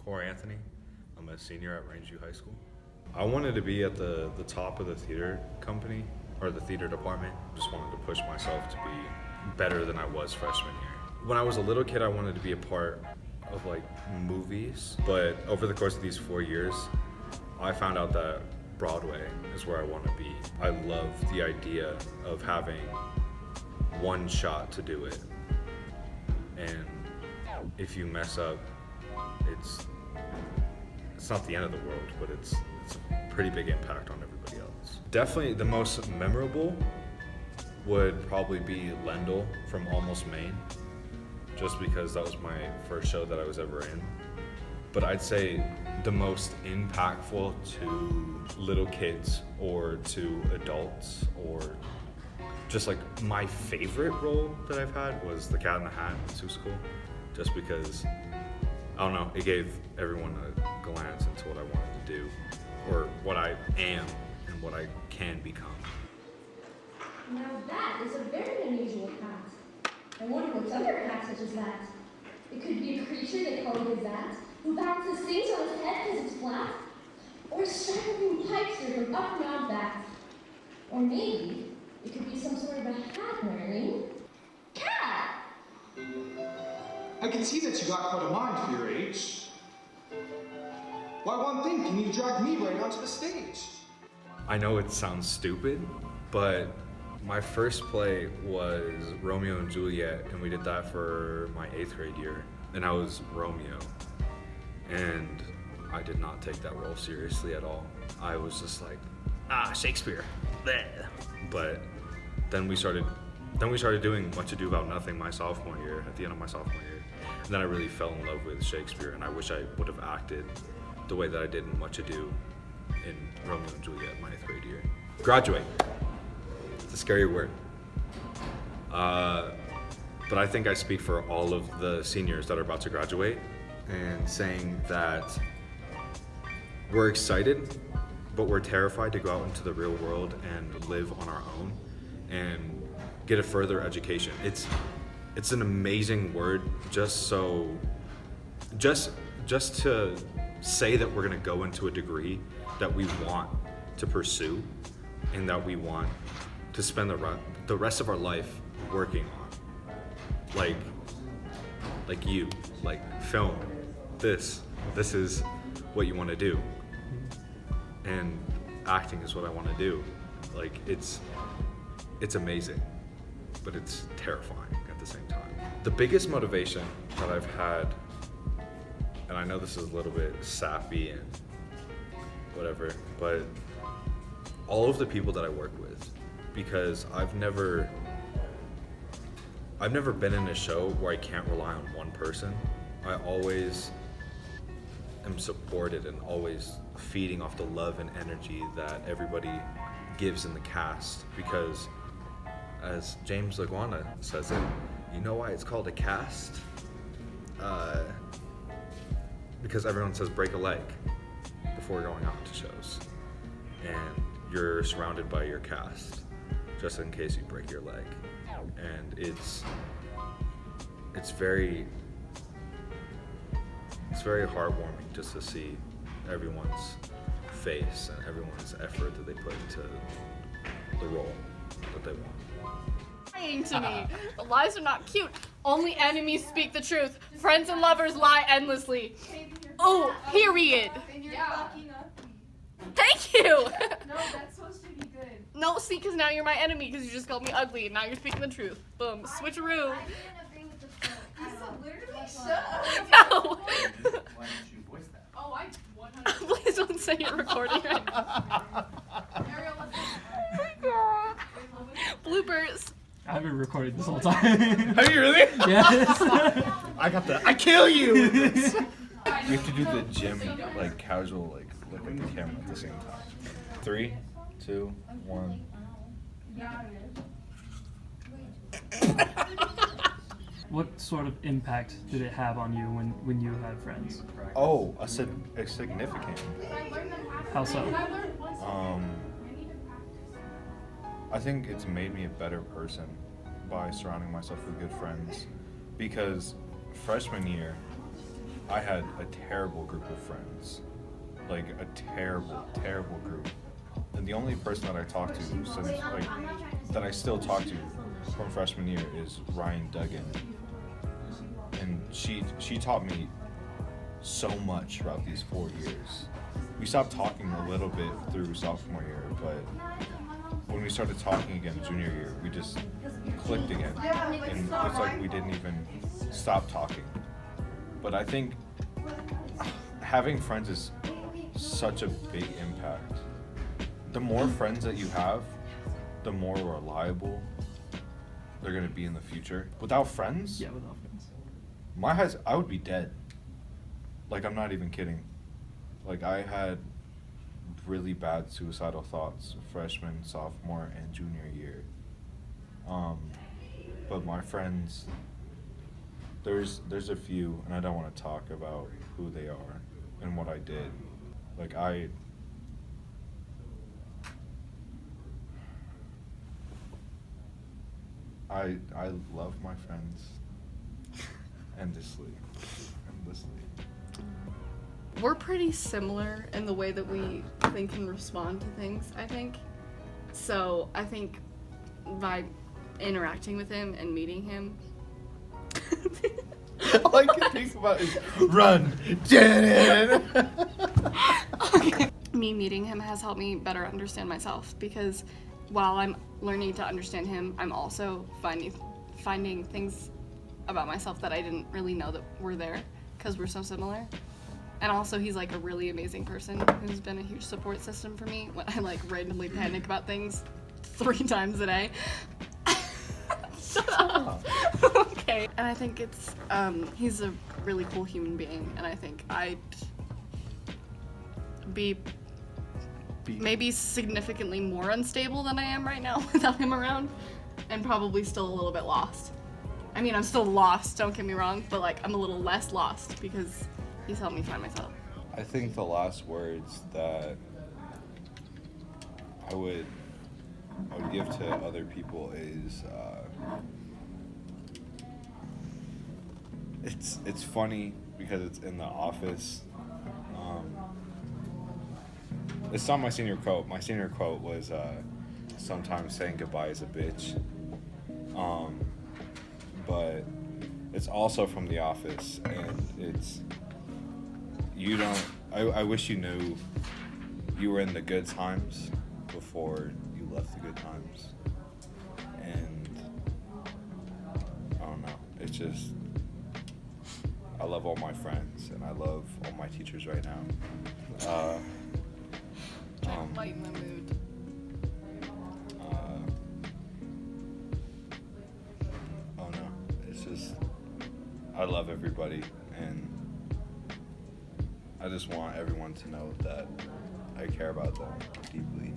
Cory. I'm a senior at Rangeview High School. I wanted to be at the top of the theater company, or the theater department. Just wanted to push myself to be better than I was freshman year. When I was a little kid, I wanted to be a part of like movies, but over the course of these 4 years, I found out that Broadway is where I want to be. I love the idea of having one shot to do it, and if you mess up, it's not the end of the world, but it's a pretty big impact on everybody else. Definitely the most memorable would probably be Lendl from Almost Maine, just because that was my first show that I was ever in. But I'd say the most impactful to little kids or to adults, or just like my favorite role that I've had was the Cat in the Hat in Seussical, just because, I don't know, it gave everyone a glance into what I wanted to do, or what I am and what I can become. Now that is a very unusual cat. I wonder what other cats such as that. It could be a creature they call a gazette, who balances things on his head because it's flat, or a straggling pipester from up and out back. Or maybe it could be some sort of a hat-wearing cat. I can see that you got quite a mind for your age. Why, one thing, can you drag me right onto the stage? I know it sounds stupid, but my first play was Romeo and Juliet, and we did that for my 8th grade year, and I was Romeo. And I did not take that role seriously at all. I was just like, Shakespeare. Bleh. But then we started doing Much Ado About Nothing my sophomore year, at the end of my sophomore year. And then I really fell in love with Shakespeare, and I wish I would have acted the way that I did in Much Ado in Romeo and Juliet my 8th grade year. Graduate. It's a scary word. But I think I speak for all of the seniors that are about to graduate and saying that we're excited, but we're terrified to go out into the real world and live on our own and get a further education. It's an amazing word just to say that we're gonna go into a degree that we want to pursue and that we want to spend the rest of our life working on. Like you, like film. This is what you want to do, and acting is what I want to do. Like it's amazing, but it's terrifying at the same time. The biggest motivation that I've had, and I know this is a little bit sappy and whatever, but all of the people that I work with, because I've never been in a show where I can't rely on one person. I always am supported and always feeding off the love and energy that everybody gives in the cast, because as James Laguana says it, you know why it's called a cast? Because everyone says break a leg before going out to shows, and you're surrounded by your cast just in case you break your leg. And it's very heartwarming just to see everyone's face and everyone's effort that they put into the role that they want. Lying to me. The lies are not cute. Only enemies speak the truth. Friends and lovers lie endlessly. Oh, period. Yeah. Thank you. No, that's supposed to be good. No, see, because now you're my enemy because you just called me ugly, and now you're speaking the truth. Boom, switcheroo. I didn't agree with the quote. Literally shut up. No. Why didn't you voice that? Oh, I 100. Please don't say you're recording right now. Ariel, let's Bloopers. I haven't recorded this whole time. Have you really? Yes. I got the I kill you! You have to do the gym, like casual, like look at the camera at the same time. 3, 2, 1. What sort of impact did it have on you when you had friends? Oh, a significant. How so? I think it's made me a better person by surrounding myself with good friends, because freshman year I had a terrible group of friends. Like a terrible group. And the only person that I talked to since that I still talk to from freshman year is Ryan Duggan. And she taught me so much throughout these 4 years. We stopped talking a little bit through sophomore year, but when we started talking again junior year, we just clicked again. And it's like we didn't even stop talking. But I think having friends is such a big impact. The more friends that you have, the more reliable they're gonna be in the future. Without friends, Yeah, without friends. I would be dead. Like, I'm not even kidding. Like, I had really bad suicidal thoughts freshman, sophomore, and junior year. But my friends, there's a few, and I don't want to talk about who they are and what I did. Like, I love my friends endlessly. We're pretty similar in the way that we think and respond to things, I think. So I think by interacting with him and meeting him, All I can think about is run, Janet. me meeting him has helped me better understand myself, because while I'm learning to understand him, I'm also finding things about myself that I didn't really know that were there, because we're so similar. And also, he's like a really amazing person who's been a huge support system for me when I like randomly panic about things 3 times a day. Shut up. Okay. And I think it's he's a really cool human being, and I think I'd be maybe significantly more unstable than I am right now without him around, and probably still a little bit lost. I mean, I'm still lost, don't get me wrong, but like I'm a little less lost because he's helped me find myself. I think the last words that I would give to other people is it's funny because it's in the office. It's not my senior quote. My senior quote was sometimes saying goodbye is a bitch. But it's also from The Office, and it's I wish you knew you were in the good times before you left the good times. And I don't know, it's just, I love all my friends and I love all my teachers right now. Trying to lighten the mood. Oh no, it's just, I love everybody, and I just want everyone to know that I care about them deeply.